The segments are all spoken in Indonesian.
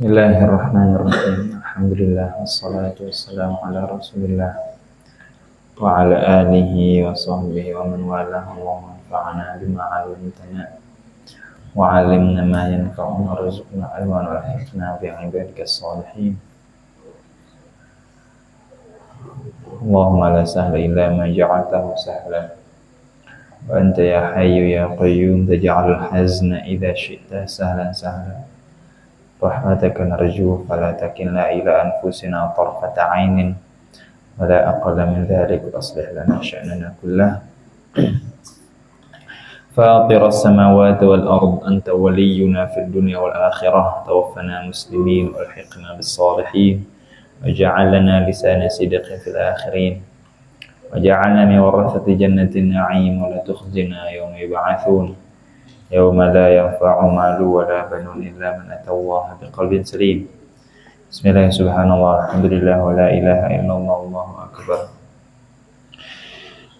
Bismillahirrahmanirrahim. Alhamdulillah wassalatu wassalamu ala Rasulillah wa ala alihi wa sahbihi wa man walah. Allahumma anfa'na bima 'allamtana wa 'allimna ma yanfa'una warzuqna ilman wa alhiqna bi ibadikas shalihin. Allahumma la sahla illa ma ja'altahu sahlan wa anta ya hayyu ya qayyum taj'alul hazna idza syi'ta sahlan sahlan. Rahmataka narju fala takilna ila anfusina tarfata ainin wala aqalla min dhalik aslih lana sya'nana kullah fatir as-samawati wal ard anta waliyuna fid dunya wal akhirah tawaffana muslimin walhiqna bis salihin waj'al lana lisana sidqin fil akhirin waj'alna min warathati jannatin na'im wa la tukhzina yawma yub'atsun yauma la yanfa'u malu wa la banun illa man atallaha biqalbin salim. Bismillah, subhanallah, alhamdulillah, wa la ilaha illallah, Allahu akbar.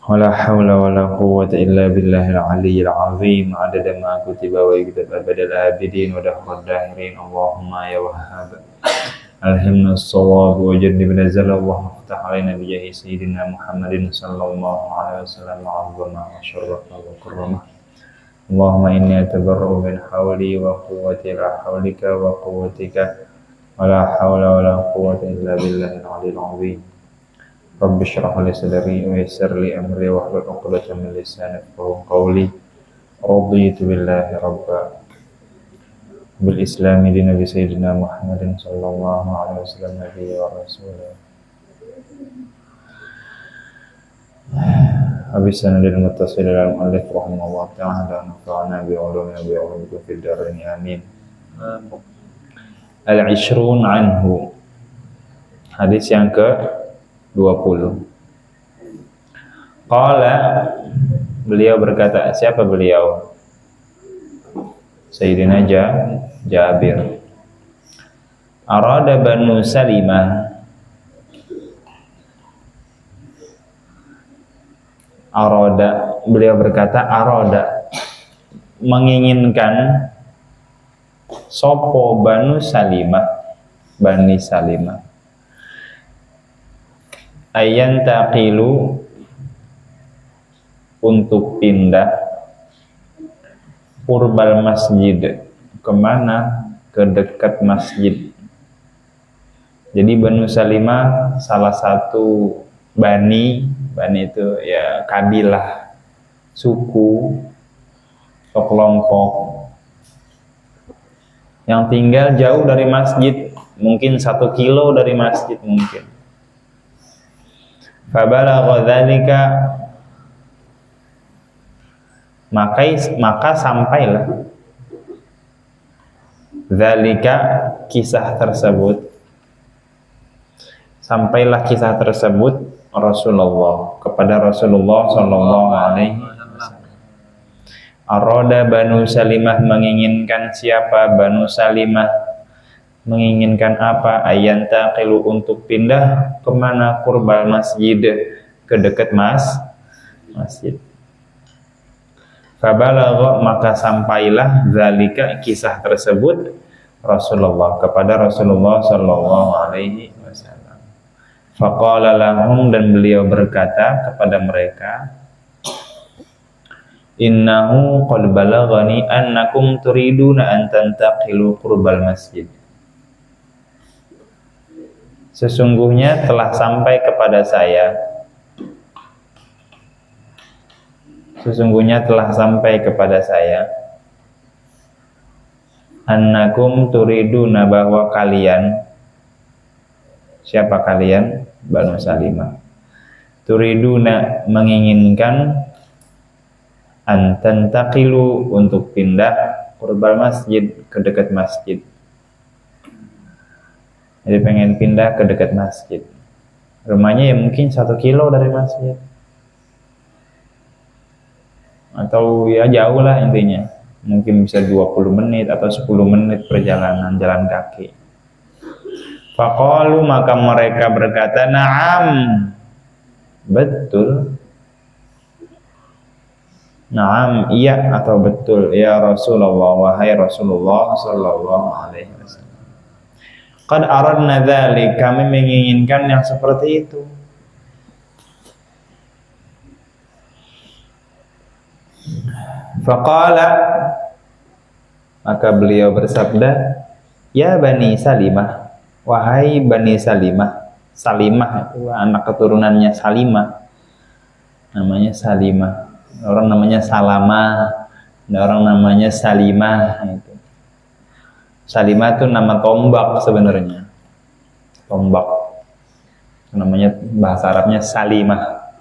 Wa la hawla wa la quwwata illa billahil aliyyil azim. Adada ma kutiba wa yuktab abadal abidin wa dahrad dahirin. Allahumma ya wahhab alhimna as-shawab wa jannibna zalal. Allahumma iftah alaina bi jahi sayyidina Muhammadin sallallahu alaihi wasallam wa syarrafa wa karramah. Allahumma inni atabarra'u min hawli wa quwwati la hawlika wa quwwatika wa la hawla wa la quwwata illa billahil aliyyil azim. Rabbi shrah li sadri wa yassir li amri wa hlul 'uqdatam min lisani yafqahu qawli. Raditu billahi rabba bil islami di nabi sayyidina Muhammadin sallallahu alaihi wasallam nabiyya wa rasulah. Habis sanadil muttasil ila al-mu'allif rahimahullah ta'ala nafa'ana bi'ulumi wa bi'ulumikum fid darain amin. Al-'ishrun anhu. Hadis yang ke-20. Qala, beliau berkata, siapa beliau? Sayyidina Jabir. Arada Banu Salimah. Aroda, beliau berkata aroda, menginginkan sopo Bani Salimah ayan taqilu, untuk pindah purbal masjid, kemana? Ke dekat masjid. Jadi Bani Salimah salah satu Bani itu ya kabilah, suku atau kelompok yang tinggal jauh dari masjid, mungkin 1 kilo dari masjid mungkin. Fabalagha dzalika, maka sampailah dzalika, kisah tersebut, sampailah kisah tersebut Rasulullah, kepada Rasulullah sallallahu alaihi wasallam. Arada Banu Salimah, menginginkan siapa? Banu Salimah menginginkan apa? Ayan taqilu, untuk pindah kemana? Qurbal masjid, ke dekat masjid. Fabalagha, maka sampailah zalika, kisah tersebut Rasulullah, kepada Rasulullah sallallahu alaihi wasallam. Faqala lahum, dan beliau berkata kepada mereka, innahu qad balaghani annakum turiduna an tantaqilu qurbal masjid. Sesungguhnya telah sampai kepada saya annakum turiduna, bahwa kalian, siapa kalian? Banu Salimah. Turiduna, menginginkan, antantaqilu, untuk pindah qurbal masjid, ke dekat masjid. Jadi pengen pindah ke dekat masjid. Rumahnya ya mungkin 1 kilo dari masjid, atau ya jauh lah intinya, mungkin bisa 20 menit atau 10 menit perjalanan jalan kaki. Faqalu, maka mereka berkata, na'am, betul. Na'am, iya atau betul, ya Rasulullah, wahai Rasulullah sallallahu alaihi wasallam. Qad aradna dzalik, kami menginginkan yang seperti itu. Faqala, maka beliau bersabda, ya Bani Salimah, wahai Bani Salimah. Salimah itu anak keturunannya Salimah, namanya Salimah. Orang namanya Salama, ada orang namanya Salimah. Itu Salimah itu nama tombak sebenarnya, tombak, namanya bahasa Arabnya Salimah,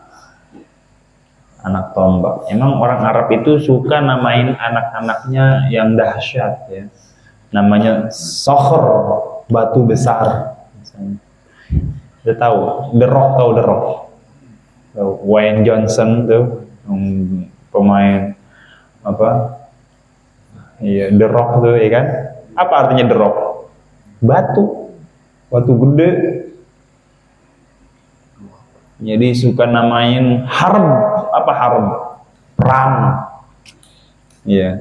anak tombak. Emang orang Arab itu suka namain anak-anaknya yang dahsyat ya. Namanya Sokhr, batu besar misalnya. Udah tahu, The Rock, tahu The Rock? Wayne Johnson tuh, pemain apa? Iya, The Rock tuh ya kan? Apa artinya The Rock? Batu gede. Jadi suka namain harb, apa harb? Perang. Iya.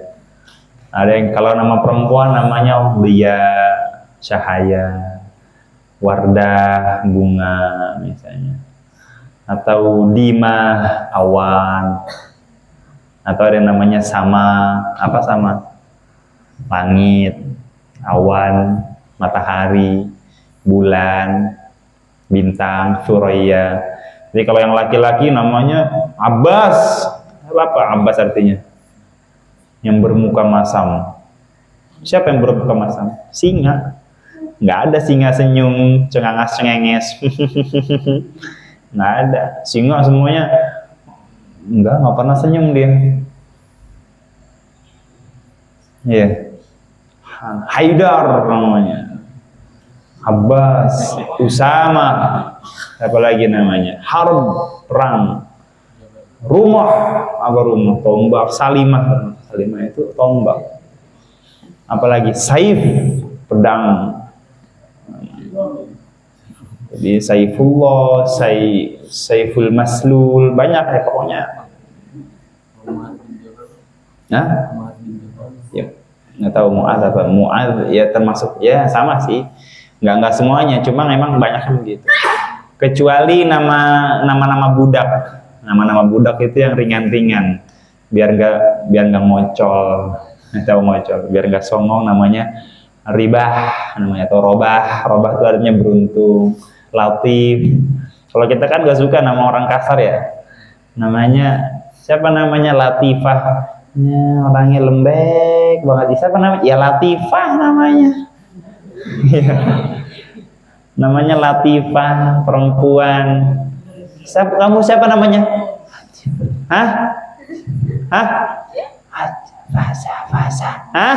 Ada yang kalau nama perempuan namanya Lia, cahaya, Wardah, bunga misalnya. Atau Dima, awan. Atau ada yang namanya Sama, apa Sama? Langit, awan, matahari, bulan, bintang, suraya. Jadi kalau yang laki-laki namanya Abbas. Apa Abbas artinya? Yang bermuka masam. Siapa yang bermuka masam? Singa. Nggak ada singa senyum, cengangas-cengenges. Nggak ada. Singa semuanya nggak pernah senyum dia. Iya. Haidar namanya. Abbas, Usama, apa lagi namanya? Harb, perang. Rumah, apa rumah? Tombak. Salimah itu tombak. Apalagi Saif, pedang. Jadi Saifullah, Saiful Maslul, banyak ya pokoknya. Nah, ya, nggak tahu Mu'adz apa. Mu'adz ya termasuk, ya sama sih. Nggak semuanya, cuma memang banyak begitu. Kecuali nama budak. Nama budak itu yang ringan-ringan, biar nggak ngocol, tahu ngocol, biar nggak songong, namanya Ribah, namanya, atau Robah. Robah itu artinya beruntung. Latif. Kalau kita kan nggak suka nama orang kasar ya. Namanya siapa namanya? Latifah. Ya, orangnya lembek banget. Siapa namanya? Ya Latifah namanya. Namanya Latifah, perempuan. Kamu siapa namanya? Hah? Fasa. Hah?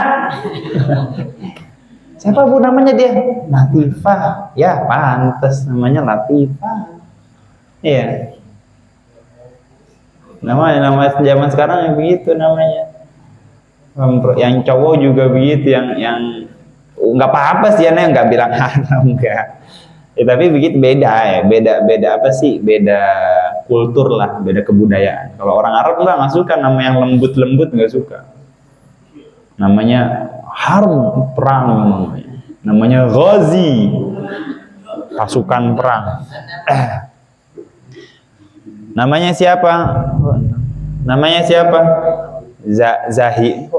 Siapa bu namanya dia? Latifah. Ya pantas namanya Latifah. Iya. Nama zaman sekarang yang begitu namanya. Yang cowok juga begitu, yang nggak apa-apa sih, aneh nggak bilang haram enggak. Ya, tapi begitu beda apa sih? Beda kultur lah, beda kebudayaan. Kalau orang Arab nggak suka nama yang lembut nggak suka. Namanya harb, perang namanya ghazi, pasukan perang. Namanya siapa? Zahi.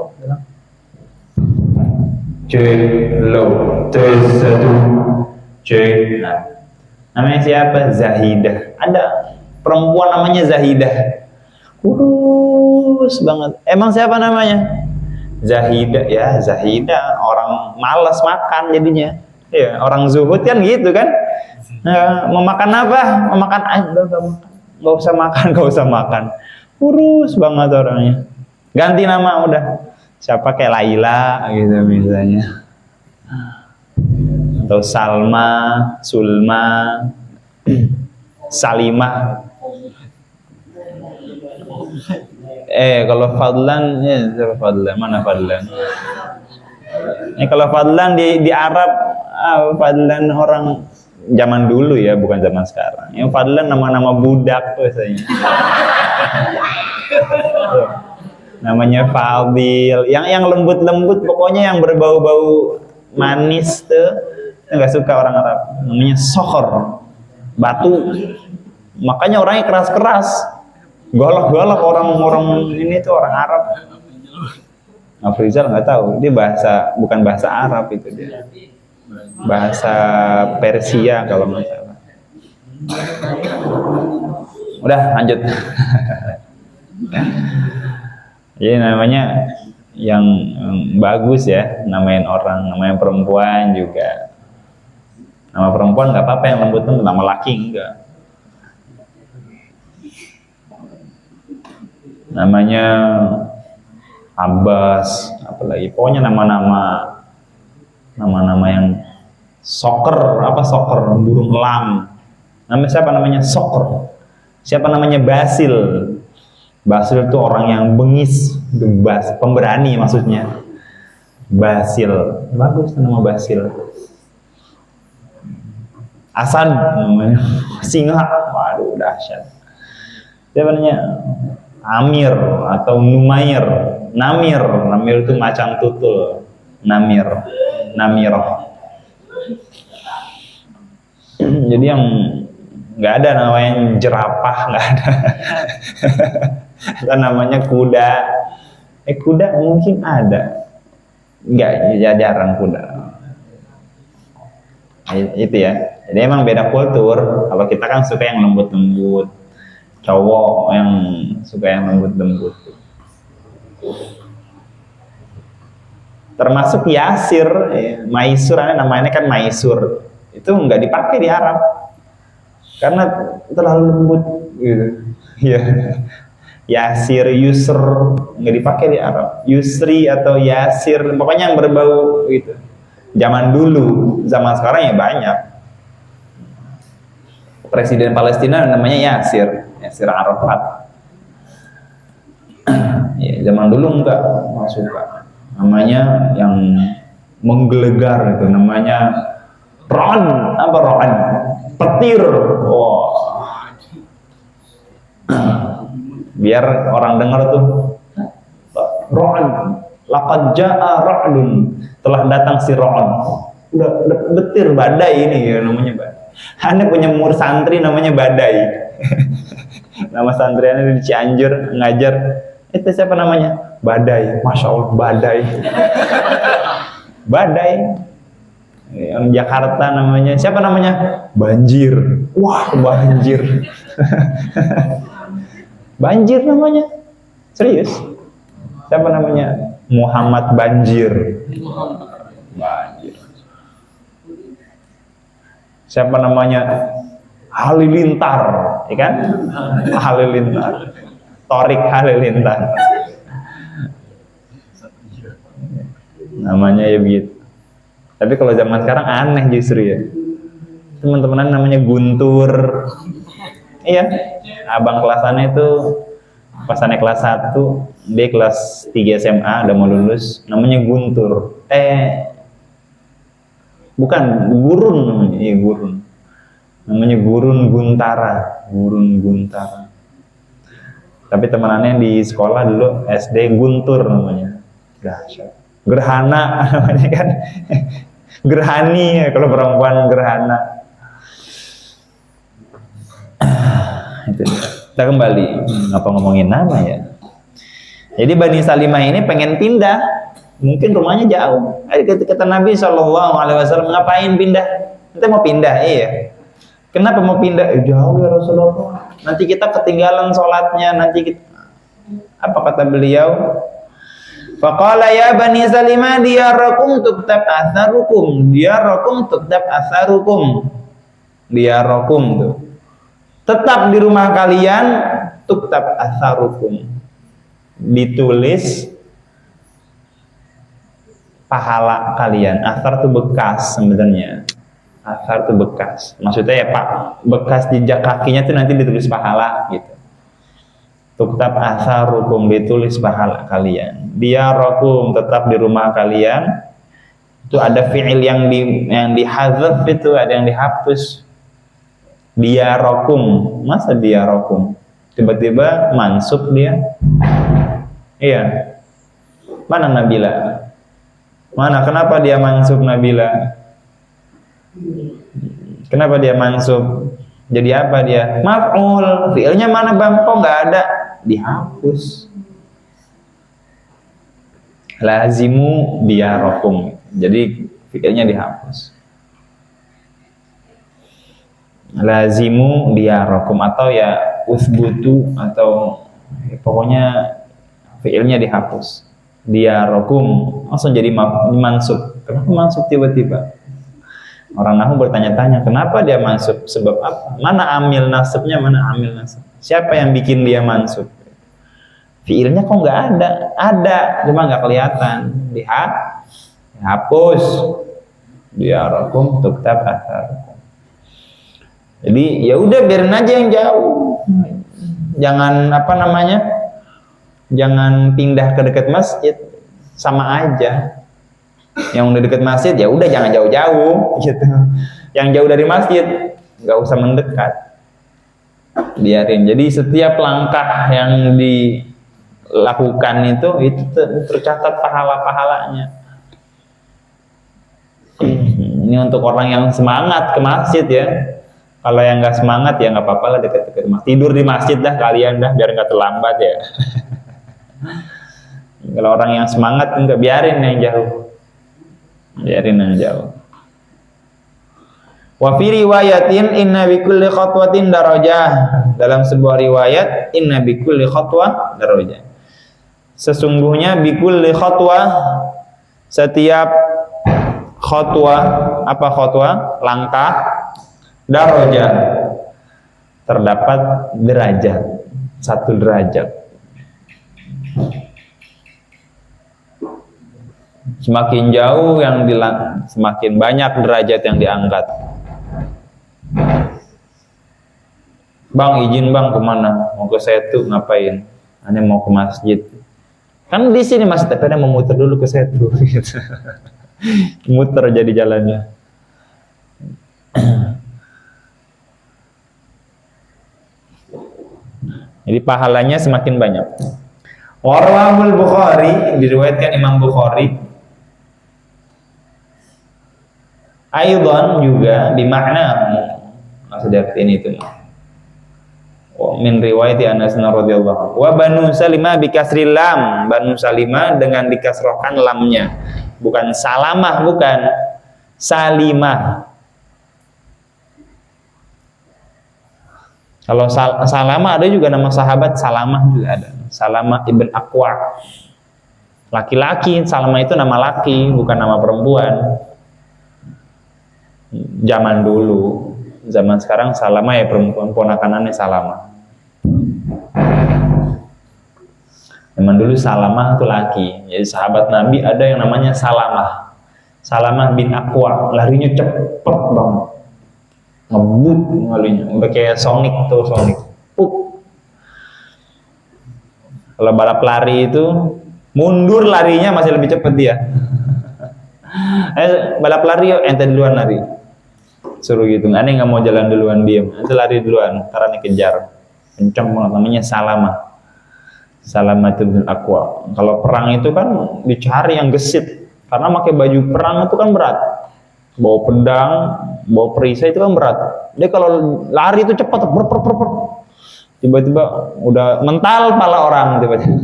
Namanya siapa? Zahidah. Ada perempuan namanya Zahidah, kurus banget. Emang siapa namanya? Zahidah. Ya Zahidah, orang malas makan jadinya. Ya, orang zuhud kan gitu kan. Mau makan apa? Mau makan nggak usah makan. Kurus banget orangnya. Ganti nama udah. Siapa kayak Laila gitu misalnya. Atau Salma, Sulma, Salimah. Kalau Fadlan, ya Fadlan, mana Fadlan? Kalau Fadlan di Arab, Fadlan orang zaman dulu ya, bukan zaman sekarang. Yang Fadlan nama-nama budak biasanya. Namanya Fadil, yang lembut-lembut, pokoknya yang berbau-bau manis tuh. nggak suka orang Arab. Namanya sokhor, batu. Makanya orangnya keras-keras, golok-golok orang-orang ini tuh orang Arab. Afrizal nggak tahu, dia bukan bahasa Arab itu dia, bahasa Persia kalau nggak salah. Udah lanjut. Jadi namanya yang bagus ya, namain orang, namain perempuan juga. Nama perempuan nggak apa-apa yang lembut-lembut, nama laki enggak. Namanya Abbas, apalagi pokoknya nama-nama yang soker, burung elang. Namanya siapa namanya? Soker. Siapa namanya? Basil. Basil itu orang yang bengis, pemberani maksudnya. Basil, bagus nama Basil. Asad namanya, singa, waduh dahsyat. Siapa namanya? Amir atau Numair. Namir itu macan tutul. Namirah. Jadi yang nggak ada namanya jerapah, nggak ada. Kan namanya kuda. Kuda mungkin ada, nggak, ya jarang kuda. Itu ya. Jadi emang beda kultur. Kalau kita kan suka yang lembut-lembut, cowok yang suka yang lembut-lembut. Termasuk Yasir, Maisur, namanya kan Maisur. Itu nggak dipakai di Arab karena terlalu lembut gitu. Ya. Yasir, Yusr nggak dipakai di Arab. Yusri atau Yasir, pokoknya yang berbau gitu. Zaman dulu, zaman sekarang ya banyak. Presiden Palestina namanya Yasir Arafat. Ya, zaman dulu enggak suka. Namanya yang menggelegar itu, namanya Ron, petir. Biar orang dengar tuh, Ron, laqad jaa ra'dun, telah datang si Ron. Udah betir, badai ini ya namanya, badai. Anda punya santri namanya Badai. Nama santriannya di Cianjur ngajar. Itu siapa namanya? Badai. Masya Allah, Badai. Badai. Yang Jakarta namanya siapa namanya? Banjir. Wah, banjir. Banjir namanya. Serius? Siapa namanya? Muhammad Banjir. Banjir. Siapa namanya? Halilintar, ya kan? Halilintar. Torik Halilintar. Namanya ya begitu. Tapi kalau zaman sekarang aneh justru ya. Teman-teman namanya Guntur. Iya. Abang kelasannya itu pas aneh kelas 1, dia kelas 3 SMA udah mau lulus, namanya Guntur. Bukan, Gurun namanya. Iya, Gurun. Namanya Gurun Guntara. Tapi temanannya di sekolah dulu SD Guntur namanya. Dahsyat. Gerhana namanya kan. Gerhani ya, kalau perempuan Gerhana. Itu dia. Kita kembali. Apa ngomongin nama ya? Jadi Bani Salimah ini pengen pindah. Mungkin rumahnya jauh. Kata Nabi SAW, ngapain pindah? Kita mau pindah, iya. Kenapa mau pindah? Jauh ya Rasulullah. Nanti kita ketinggalan sholatnya. Apa kata beliau? Faqala ya Bani Salimah diyarakum tuktab atharukum. Diyarakum tuh. Tetap di rumah kalian, tuktab atharukum. Ditulis pahala kalian. Athar itu bekas sebenarnya. Athar itu bekas. Maksudnya ya Pak, bekas jejak kakinya itu nanti ditulis pahala gitu. Tuktab atharukum, ditulis pahala kalian. Diyarakum, tetap di rumah kalian. Itu ada fi'il yang dihadzaf, itu ada yang dihapus. Diyarakum, masa diyarakum? Tiba-tiba mansub dia. Iya. Mana Nabila? Mana? Kenapa dia mansub Nabila? Kenapa dia mansub? Jadi apa dia? Maf'ul. Fi'ilnya mana bang? Kok nggak ada? Dihapus. Lazimu diyarakum. Jadi fi'ilnya dihapus. Lazimu diyarakum atau ya uthbutu atau pokoknya fi'ilnya dihapus. Diyarakum langsung jadi mansub. Kenapa mansub tiba-tiba? Orang nahwu bertanya-tanya, kenapa dia mansub? Sebab apa? Mana amil nasabnya? Mana amil nasab? Siapa yang bikin dia mansub? Fiilnya kok nggak ada? Ada, cuma nggak kelihatan. Dihapus. Diyarakum tuktab athar. Jadi ya udah biarin aja yang jauh. Jangan Jangan pindah ke dekat masjid. Sama aja. Yang udah deket masjid ya udah jangan jauh-jauh gitu. Yang jauh dari masjid nggak usah mendekat, biarin. Jadi setiap langkah yang dilakukan itu tercatat pahala-pahalanya. Ini untuk orang yang semangat ke masjid ya. Kalau yang nggak semangat ya nggak apa-apa lah, deket-deket masjid. Tidur di masjid dah kalian dah biar nggak terlambat ya. Kalau orang yang semangat enggak, biarin yang jauh. Biarin yang jauh. Wa fi riwayatin inna bi kulli khatwatin darajah. Dalam sebuah riwayat inna bi kulli khatwah darajah. Sesungguhnya bi kulli khatwah, setiap khatwah, apa khatwah? Langkah, darajah, terdapat derajat, 1 derajat. Semakin jauh yang semakin banyak derajat yang diangkat. Bang, izin bang, kemana? Mau ke Setu, ngapain? Ane mau ke masjid. Kan di sini masih, tapi ane mau muter dulu ke Setu. Gitu. Muter jadi jalannya. Jadi pahalanya semakin banyak. Warwahul Bukhari, diriwayatkan Imam Bukhari. Aydan juga bimakna, maksudnya ini itu. Min riwayat Anas radhiyallahu anhu. Wa Banu Salimah bi kasril lam, Banu Salimah dengan dikasrohkan lamnya. Bukan Salamah, bukan Salimah. Kalau Salamah ada juga nama sahabat Salamah juga ada. Salamah ibn Aqwa. Laki-laki, Salamah itu nama laki, bukan nama perempuan. Zaman dulu, zaman sekarang Salamah ya perempuan, ponakanannya Salamah. Zaman dulu Salamah itu laki. Jadi sahabat Nabi ada yang namanya Salamah. Salamah bin Aqwa, larinya cepet banget. Ngebut ngalinya, udah kayak Sonic tuh, Sonic. Kalau balap lari itu mundur larinya masih lebih cepat dia. Balap lari yuk, ente duluan lari. Suruh gitu, aneh nggak mau jalan duluan, diem, ente lari duluan, karena kejar. Kencang banget, namanya Salamah. Salamah itu bin Aqwa. Kalau perang itu kan dicari yang gesit, karena pakai baju perang itu kan berat. Bawa pedang, bawa perisai itu kan berat. Dia kalau lari itu cepat, tiba-tiba udah mental pala orang tiba-tiba.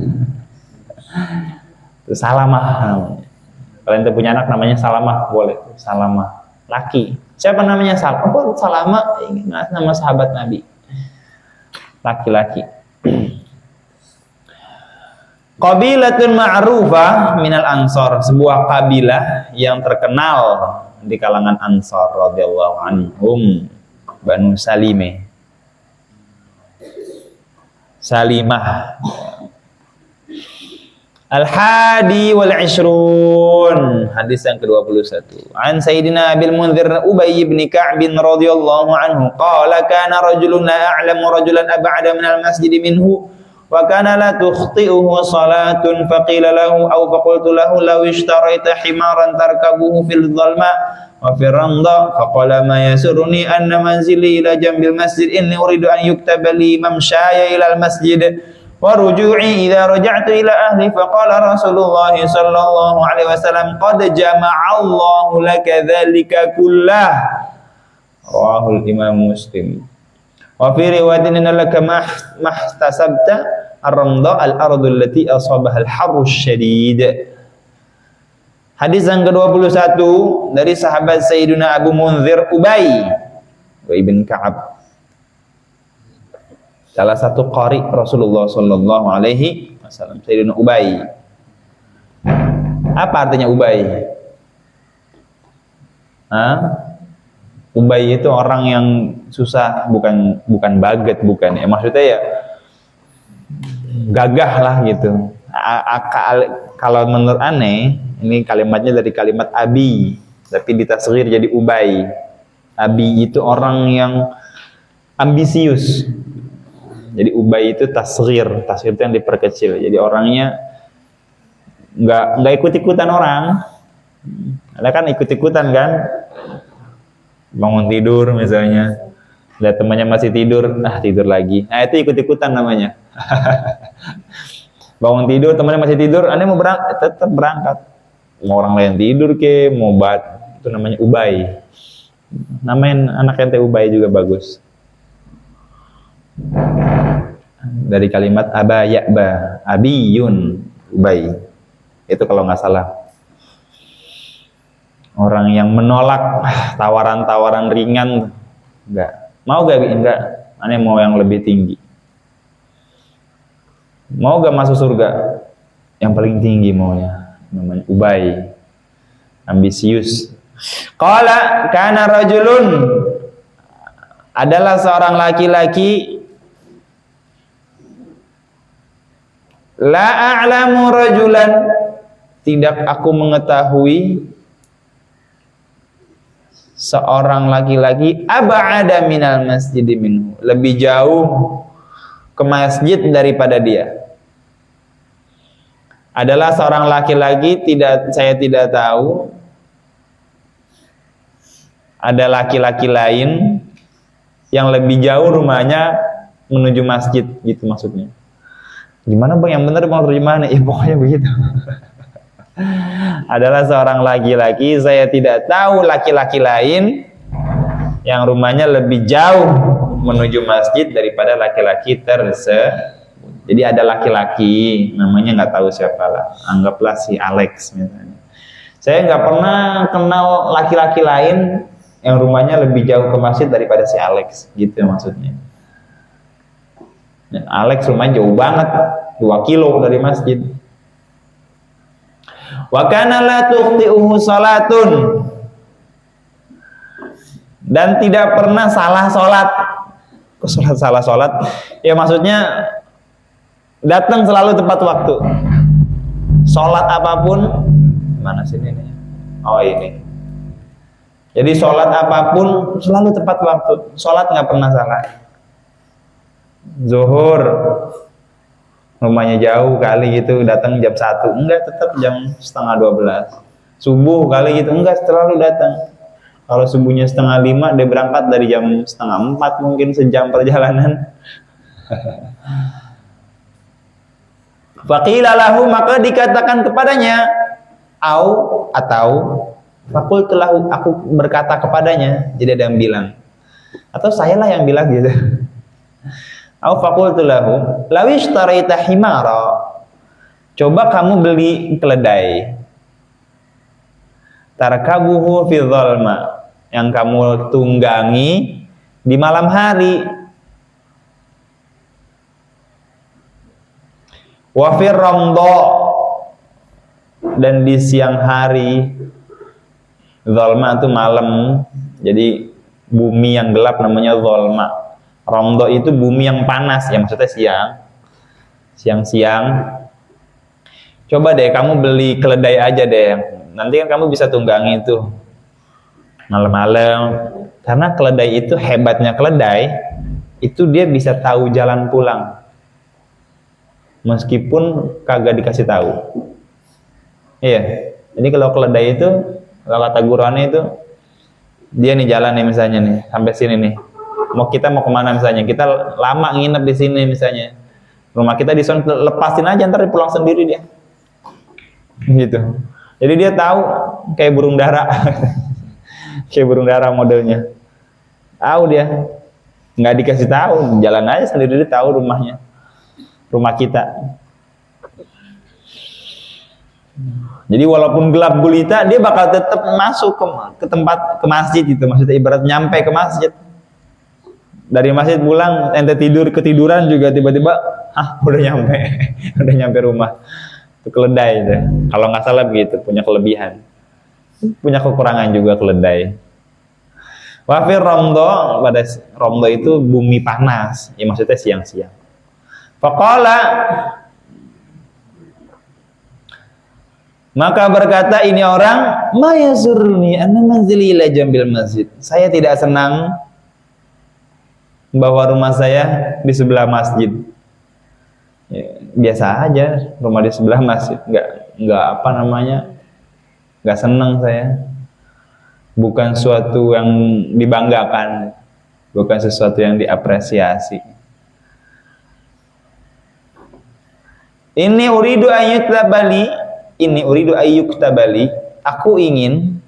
Itu Salamah. Kalian punya anak namanya Salamah, boleh. Salamah, laki. Siapa namanya Salamah? Oh, Salamah, nama sahabat Nabi. Laki-laki. Qabilatun ma'rufah minal ansor, sebuah kabilah yang terkenal di kalangan Ansar radhiyallahu anhum, Banu Salimah. Salimah. Al-Hadi wal Ishrun, hadis yang ke-21. An Sayyidina Abil Munzir Ubay bin Ka'b radhiyallahu anhu qala kana rajulun la a'lamu rajulan ab'ada min al-masjid minhu wa kana la tukhti'uhu salatun faqila lahu aw faqultu lahu law ishtaraita himaran tarkabuhu fil dhalma wa fil randa faqala ma yasuruni anna manzili ila jambil masjid inni uridu an yuktaba li mamshaya ila al masjid wa ruju'i idza raja'tu ila ahli faqala Rasulullah sallallahu alaihi wasallam qad jama'allahu laka dzalika kullah rawahul Imam Muslim. Wa fi riwayatin laka mahtasabta ar-ramda al-ardu allati asabaha al-harru syadid. Hadis yang ke-21 dari sahabat Sayyidina Abu Munzir Ubay wa Ibn Ka'ab, salah satu qari Rasulullah sallallahu alaihi wasallam, Sayyidina Ubay. Apa artinya Ubay? Ubay itu orang yang susah, bukan baget, bukan ya. Maksudnya ya gagah lah gitu. Kalau menurut aneh, ini kalimatnya dari kalimat abi, tapi ditasghir jadi Ubay. Abi itu orang yang ambisius. Jadi Ubay itu tasghir itu yang diperkecil. Jadi orangnya nggak ikut-ikutan orang. Ada kan ikut-ikutan kan, bangun tidur misalnya, lihat temannya masih tidur, tidur lagi. Nah itu ikut-ikutan namanya. Bangun tidur, temannya masih tidur, Anda mau berangkat, tetap berangkat. Mau orang lain tidur ke, mau itu namanya Ubay. Namain anak ente Ubay juga bagus. Dari kalimat aba ya'ba, abiyun, Ubay. Itu kalau nggak salah. Orang yang menolak tawaran-tawaran ringan, enggak. Mau gak? Enggak. Aneh mau yang lebih tinggi. Mau gak masuk surga? Yang paling tinggi maunya. Namanya Ubay. Ambisius. Qala kana rajulun, adalah seorang laki-laki, la a'lamu rajulan, tidak aku mengetahui seorang laki-laki ab'ada minal masjid minhu, lebih jauh ke masjid daripada dia. Adalah seorang laki-laki, saya tidak tahu ada laki-laki lain yang lebih jauh rumahnya menuju masjid, gitu maksudnya. Gimana bang, yang benar bang terjemahannya? Ya pokoknya begitu. Adalah seorang laki-laki, saya tidak tahu laki-laki lain yang rumahnya lebih jauh menuju masjid daripada laki-laki tersebut. Jadi ada laki-laki, namanya nggak tahu siapa lah, anggaplah si Alex misalnya. Saya nggak pernah kenal laki-laki lain yang rumahnya lebih jauh ke masjid daripada si Alex, gitu maksudnya. Dan Alex rumahnya jauh banget, 2 kilo dari masjid. Wa kana la tuqti'uhu salatun, dan tidak pernah salah sholat. Kok salah sholat? Ya maksudnya datang selalu tepat waktu. Sholat apapun, mana sini nih? Oh ini. Jadi sholat apapun selalu tepat waktu. Sholat nggak pernah salah. Zuhur, rumahnya jauh kali gitu, datang jam 1, enggak, tetap jam 11:30. Subuh kali gitu, enggak, selalu datang. Kalau subuhnya 4:30, dia berangkat dari jam 3:30, mungkin sejam perjalanan. Faqila lahu, maka dikatakan kepadanya, atau faqultu lahu, aku berkata kepadanya. Jadi ada yang bilang, atau sayalah yang bilang gitu. Au faqultu lahu lawishtarita himara, coba kamu beli keledai, tarkabuhu fi dhalma, yang kamu tunggangi di malam hari, wa fir ramdha, dan di siang hari. Dhalma itu malam, jadi bumi yang gelap namanya dhalma. Ramdha itu bumi yang panas, ya maksudnya siang-siang. Coba deh kamu beli keledai aja deh, nanti kan kamu bisa tunggangi itu malam-malam. Karena keledai itu, hebatnya keledai itu dia bisa tahu jalan pulang meskipun kagak dikasih tahu. Iya. Jadi kalau keledai itu, kalau kata guruannya itu, dia nih jalan nih misalnya nih sampai sini nih. Kita mau kemana misalnya? Kita lama nginep di sini misalnya. Rumah kita diskon, lepasin aja ntar pulang sendiri dia. Gitu. Jadi dia tahu kayak burung dara. Kayak burung dara modelnya. Tahu dia. Nggak dikasih tahu, jalan aja sendiri dia tahu rumahnya. Rumah kita. Jadi walaupun gelap gulita, dia bakal tetap masuk ke tempat, ke masjid gitu. Maksudnya ibarat nyampe ke masjid. Dari masjid pulang, ente ketiduran juga tiba-tiba, udah nyampe, udah nyampe rumah. Itu keledai itu. Kalau nggak salah begitu, punya kelebihan, punya kekurangan juga keledai. Wafir romdo, pada romdo itu bumi panas, ya maksudnya siang-siang. Faqala, maka berkata ini orang, ma yasurruni anna manzili ila jambil masjid. Saya tidak senang bahwa rumah saya di sebelah masjid. Ya, biasa aja rumah di sebelah masjid, nggak apa namanya, nggak senang saya. Bukan suatu yang dibanggakan, bukan sesuatu yang diapresiasi. Ini uridu ayyuktabali, ini uridu ayyuktabali, aku ingin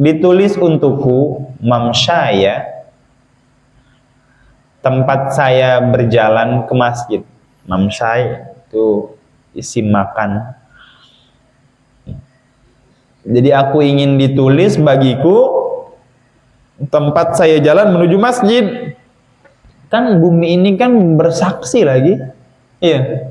ditulis untukku mamsyaya, tempat saya berjalan ke masjid. Mamsyai itu isim makan. Jadi aku ingin ditulis bagiku tempat saya jalan menuju masjid. Kan bumi ini kan bersaksi lagi. Iya.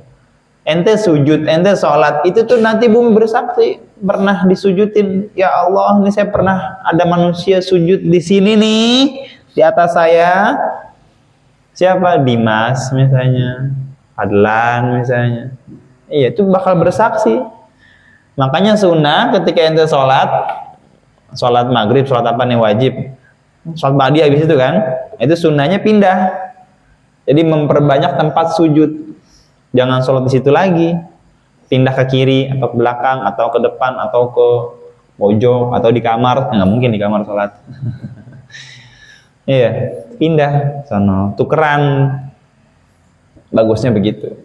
Ente sujud, ente sholat, itu tuh nanti bumi bersaksi. Pernah disujudin, ya Allah, ini saya pernah ada manusia sujud di sini nih, di atas saya. Siapa? Dimas misalnya, Adlan misalnya. Iya, itu bakal bersaksi. Makanya sunnah ketika ente sholat maghrib, sholat apa nih wajib, sholat ba'di habis itu kan, itu sunnahnya pindah. Jadi memperbanyak tempat sujud. Jangan sholat di situ lagi, pindah ke kiri atau ke belakang atau ke depan atau ke pojok atau di kamar. Nggak mungkin di kamar sholat. Iya, pindah sono, tukeran. Bagusnya begitu.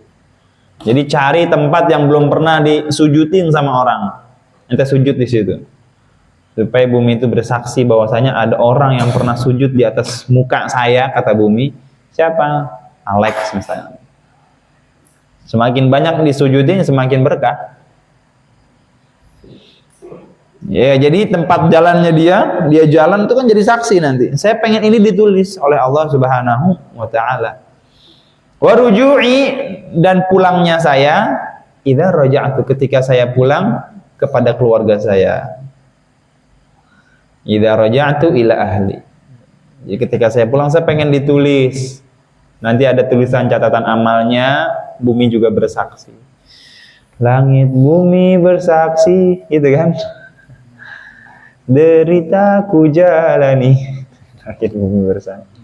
Jadi cari tempat yang belum pernah disujudin sama orang, ente sujud di situ, supaya bumi itu bersaksi bahwasanya ada orang yang pernah sujud di atas muka saya, kata bumi. Siapa? Alex misalnya. Semakin banyak disujudin, semakin berkah. Ya, jadi tempat jalannya dia jalan itu kan jadi saksi nanti. Saya pengen ini ditulis oleh Allah Subhanahu wa taala. Wa ruju'i, dan pulangnya saya, idza raja'tu, ketika saya pulang kepada keluarga saya. Idza raja'tu ila ahli. Jadi ketika saya pulang saya pengen ditulis. Nanti ada tulisan catatan amalnya, bumi juga bersaksi. Langit bumi bersaksi, gitu kan? Deritaku jalani. Langit bumi bersaksi.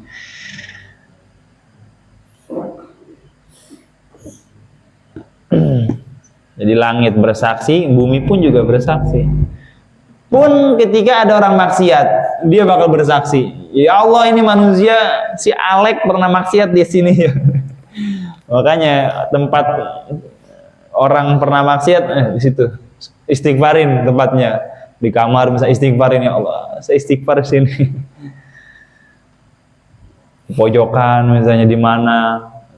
Jadi langit bersaksi, bumi pun juga bersaksi. Pun ketika ada orang maksiat, dia bakal bersaksi. Ya Allah, ini manusia si Alek pernah maksiat di sini ya. Makanya tempat orang pernah maksiat di situ. Istighfarin tempatnya. Di kamar misalnya istighfarin, ya Allah, saya istighfar di sini. Pojokan misalnya di mana,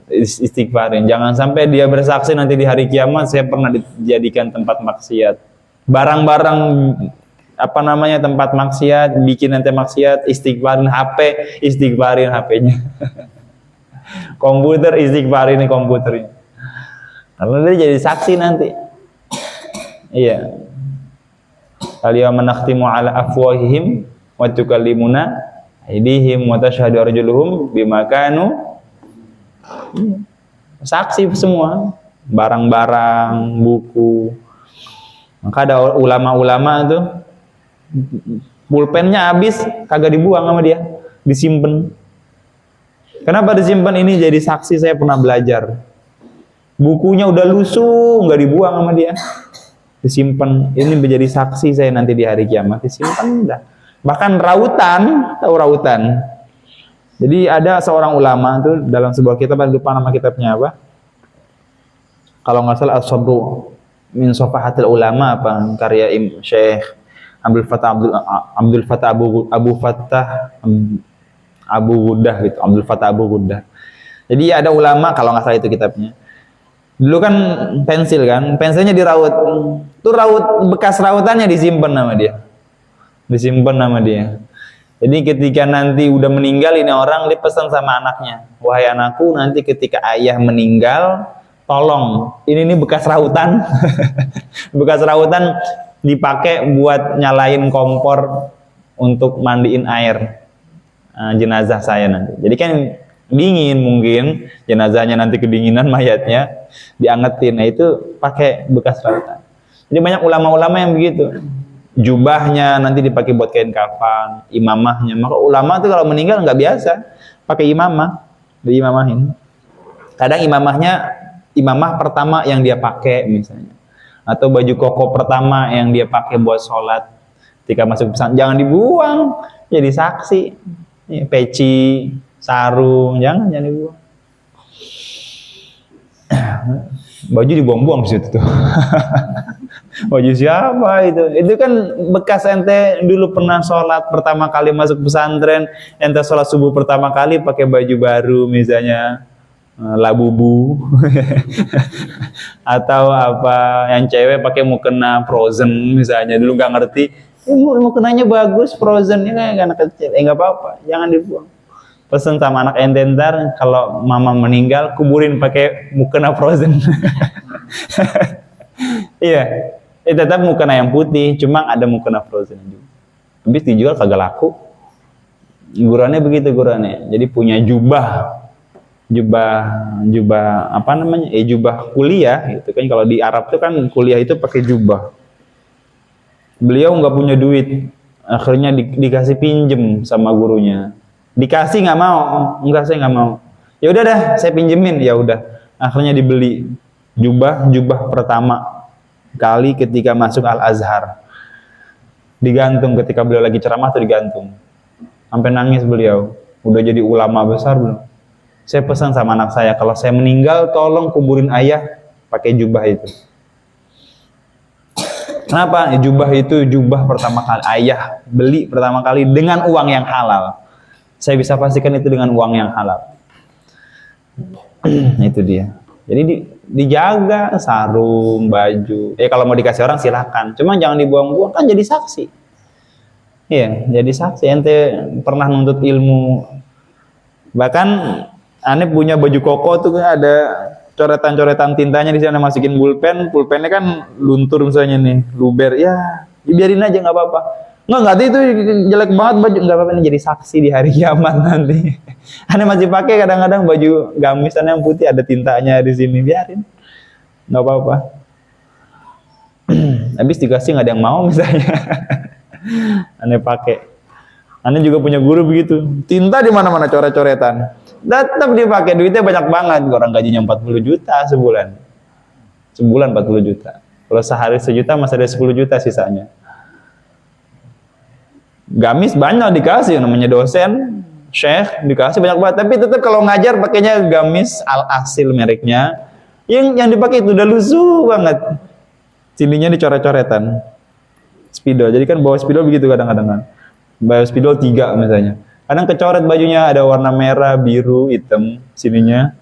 istighfarin. Jangan sampai dia bersaksi nanti di hari kiamat saya pernah dijadikan tempat maksiat. Barang-barang apa namanya tempat maksiat, bikin nanti maksiat, istighfarin HP, istighfarin HP-nya. Komputer, istighfarin komputernya. Karena dia jadi saksi nanti. Iya. Al-yawma nakhtimu ala afwahihim wa tukallimuna aydihim wa tashhadu arjuluhum bima kanu. Saksi semua, barang-barang, buku. Maka ada ulama-ulama tuh pulpennya habis kagak dibuang sama dia, disimpan. Kenapa disimpan? Ini jadi saksi saya pernah belajar. Bukunya udah lusuh, nggak dibuang sama dia, disimpan. Ini menjadi saksi saya nanti di hari kiamat, disimpan udah. Bahkan rautan, tahu rautan? Jadi ada seorang ulama tuh dalam sebuah kitab, lupa nama kitabnya apa. Kalau nggak salah As-Sabru min Safahatil Ulama, apa karya Syekh Abdul Fattah Abu Ghuddah gitu, Abdul Fattah Abu Ghuddah. Jadi ada ulama, kalau nggak salah itu kitabnya. Dulu kan pensil kan, pensilnya diraut. Tuh bekas rautannya disimpan nama dia. Disimpan nama dia. Jadi ketika nanti udah meninggal ini orang, dia pesan sama anaknya, wahai anakku, nanti ketika ayah meninggal, tolong ini bekas rautan. Bekas rautan dipakai buat nyalain kompor untuk mandiin air jenazah saya nanti. Jadi kan dingin, mungkin jenazahnya nanti kedinginan, mayatnya diangetin. Nah itu pakai bekas rautan. Jadi banyak ulama-ulama yang begitu. Jubahnya nanti dipakai buat kain kafan, imamahnya. Maka ulama tuh kalau meninggal nggak biasa pakai imamah, diimamahin. Kadang imamah pertama yang dia pakai misalnya, atau baju koko pertama yang dia pakai buat sholat ketika masuk pesantren, jangan dibuang, jadi saksi. Peci, sarung, jangan dibuang. Baju dibuang-buang di situ tuh. Baju siapa itu? Itu kan bekas ente dulu pernah sholat pertama kali masuk pesantren, ente sholat subuh pertama kali pakai baju baru misalnya, labubu. Atau apa yang cewek pakai mukena Frozen misalnya, dulu nggak ngerti. Mukenanya bagus Frozen, ini kan anak kecil. Nggak apa-apa, jangan dibuang. Pesan sama anak ente ntar, kalau mama meninggal kuburin pakai mukena Frozen. Iya, tetap mukena yang putih, cuma ada mukena Frozen juga. Habis dijual kagak laku. Gurannya begitu gurannya. Jadi punya jubah apa namanya? Jubah kuliah gitu kan. Kalau di Arab tuh kan kuliah itu pakai jubah. Beliau nggak punya duit, akhirnya dikasih pinjem sama gurunya. Dikasih nggak mau, enggak saya nggak mau. Ya udah dah, saya pinjemin. Ya udah, akhirnya dibeli jubah pertama kali ketika masuk Al-Azhar. Digantung ketika beliau lagi ceramah tuh digantung. Sampai nangis beliau. Udah jadi ulama besar belum. Saya pesan sama anak saya, kalau saya meninggal tolong kuburin ayah pakai jubah itu. Kenapa? Jubah itu jubah pertama kali ayah beli pertama kali dengan uang yang halal. Saya bisa pastikan itu dengan uang yang halal. Itu dia. Jadi dijaga sarung, baju. Kalau mau dikasih orang silakan. Cuma jangan dibuang-buang, kan jadi saksi. Iya, jadi saksi. Ente pernah nuntut ilmu. Bahkan aneh punya baju koko tuh ada coretan-coretan tintanya di sana, masukin pulpennya kan luntur misalnya nih, luber. Ya, biarin aja nggak apa-apa. Nggak itu jelek banget baju, nggak apa-apa, ini jadi saksi di hari kiamat nanti. Aneh masih pakai kadang-kadang baju gamis yang putih ada tintanya di sini, biarin, nggak apa-apa. Habis dikasih nggak ada yang mau misalnya. Aneh pakai. Aneh juga punya guru begitu, tinta di mana-mana coret-coretan, tetap dipakai, duitnya banyak banget. Orang gajinya 40 juta sebulan 40 juta. Kalau sehari 1 juta masih ada 10 juta sisanya. Gamis banyak dikasih, namanya dosen, syekh, dikasih banyak banget. Tapi tetap kalau ngajar pakainya gamis Al-Asil mereknya. Yang dipakai itu udah lusuh banget. Sininya dicoret-coretan. Spidol. Jadi kan bawa spidol begitu kadang-kadang kan. Bawa spidol 3 misalnya. Kadang kecoret bajunya ada warna merah, biru, hitam sininya.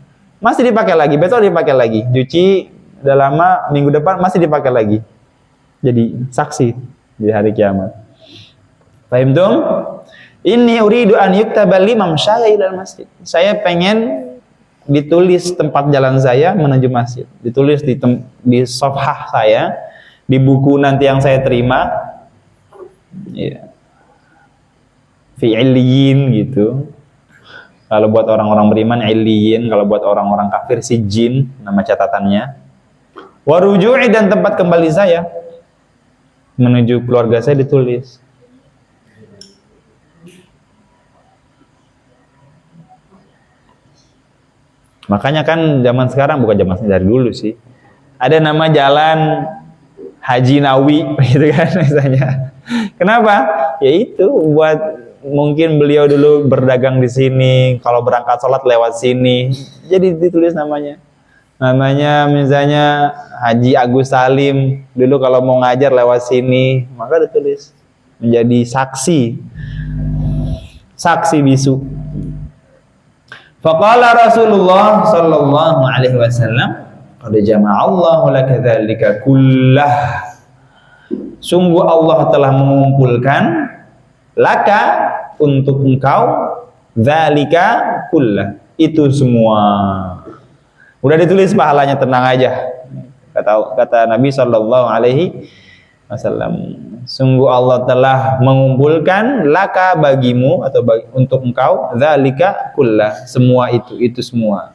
Masih dipakai lagi, besok dipakai lagi. Cuci udah lama, minggu depan masih dipakai lagi. Jadi saksi di hari kiamat. Paham dong? Ini uridu an yuktaba li mamsyaya ilal masjid. Saya pengen ditulis tempat jalan saya menuju masjid. Ditulis di safhah saya, di buku nanti yang saya terima. Ya. Fi illiyin gitu. Kalau buat orang-orang beriman illiyin, kalau buat orang-orang kafir sijjin nama catatannya. Wa ruju'i, dan tempat kembali saya menuju keluarga saya ditulis. Makanya kan zaman sekarang, bukan zaman dari dulu sih, ada nama jalan Haji Nawi gitu kan misalnya. Kenapa? Ya itu buat mungkin beliau dulu berdagang di sini, kalau berangkat sholat lewat sini, jadi ditulis namanya. namanya misalnya Haji Agus Salim, dulu kalau mau ngajar lewat sini, maka ditulis menjadi saksi bisu. Faqala Rasulullah sallallahu alaihi wasallam, qad jama'allahu laka dzalika kullah. Sungguh Allah telah mengumpulkan laka untuk engkau dzalika kullah, itu semua. Udah ditulis pahalanya, tenang aja. Kata Nabi sallallahu alaihi wasallam, sungguh Allah telah mengumpulkan laka bagimu atau untuk engkau dzalika kullah, semua itu semua.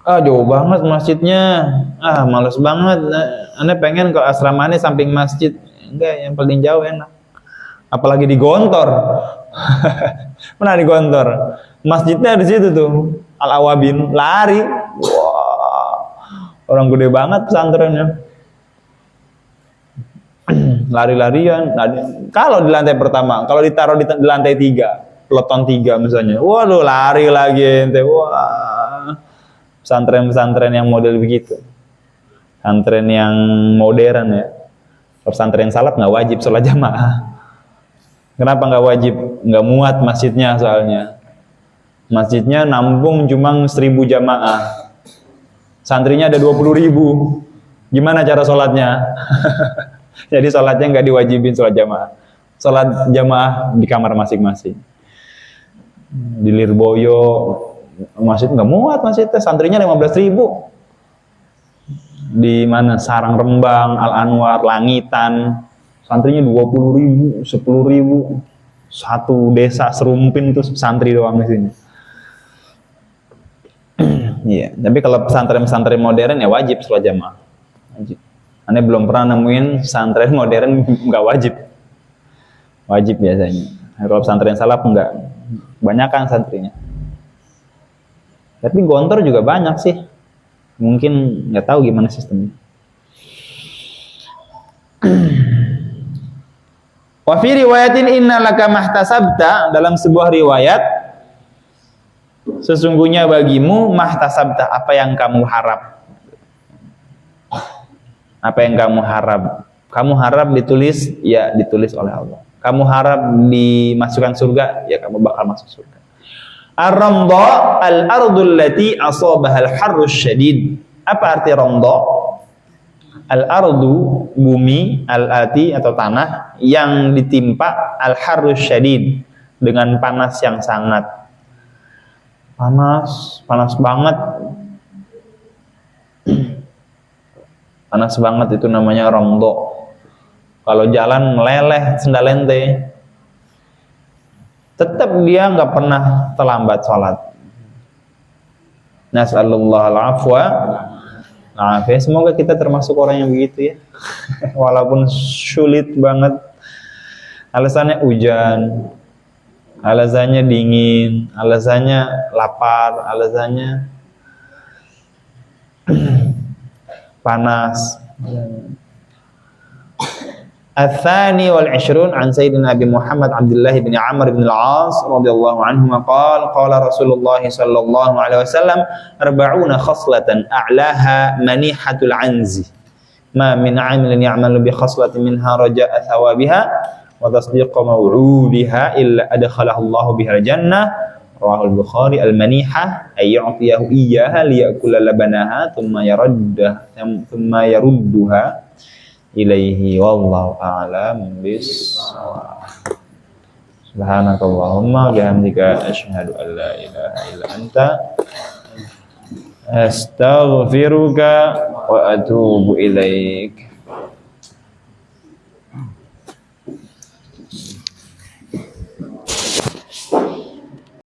Jauh banget masjidnya. Males banget. Ane pengen ke asrama ini samping masjid. Enggak, yang paling jauh enak. Apalagi di Gontor. Pernah di Gontor. Masjidnya di situ tuh. Al-Awabin, lari. Wah. Orang gede banget pesantrennya. Lari-larian. Kalau di lantai pertama, kalau ditaruh di lantai 3, peloton 3 misalnya. Waduh, lari lagi ente. Wah. Pesantren-pesantren yang model begitu, pesantren yang modern ya. Pesantren salaf nggak wajib sholat jamaah. Kenapa nggak wajib? Nggak muat masjidnya, soalnya masjidnya nampung cuma 1.000 jamaah, santrinya ada 20.000. Gimana cara sholatnya? Jadi sholatnya nggak diwajibin sholat jamaah di kamar masing-masing. Di Lirboyo masjid nggak muat, masjidnya santrinya 15.000. Di mana Sarang Rembang, Al Anwar, Langitan, santrinya 20.000, 10.000. Satu desa Serumpin tuh santri doang di sini. Iya, tapi kalau pesantren modern ya wajib sholat jamaah. Wajib. Ane belum pernah nemuin pesantren modern nggak wajib. Wajib biasanya. Kalau pesantren salaf enggak, banyakan santrinya. Tapi Gontor juga banyak sih. Mungkin nggak tahu gimana sistemnya. Wa fi riwayatin innalaka mahtasabta, dalam sebuah riwayat sesungguhnya bagimu mahtasabta, apa yang kamu harap. Apa yang kamu harap. Kamu harap ditulis, ya ditulis oleh Allah. Kamu harap dimasukkan surga, ya kamu bakal masuk surga. Ar-ramdha al-ardul lati asabaha al-harrus syadid. Apa arti ramdha? Al-ardu, bumi, al-ati atau tanah yang ditimpa al-harrus syadid, dengan panas yang sangat. Panas banget. Panas banget itu namanya ramdha. Kalau jalan meleleh sendal ente, tetap dia nggak pernah terlambat sholat. Nas'alullah al-afwa. Semoga kita termasuk orang yang begitu ya. Walaupun sulit banget. Alasannya hujan, alasannya dingin, alasannya lapar, alasannya panas. Al-thani wal 'ishrun an Sayyidina Abi Muhammad Abdullah bin Amr bin Al-'As radhiyallahu anhu qala Rasulullah sallallahu alaihi wasallam 40 khaslatan a'laha manihatul 'anzi ma min 'amilin ya'malu bi khaslatin minha raja'a thawabiha wa tasdiqa maw'udiha illa adkhalahu Allah biha al-jannah. Rawahul Bukhari. Al-maniha ay yu'tiyahu iyyaha liya'kula labanaha thumma yarudduha ilaihi wallahu a'lam bis-shawab. Subhanakallahumma bihamdika asyhadu an la ilaha illa anta astaghfiruka wa atubu ilaik.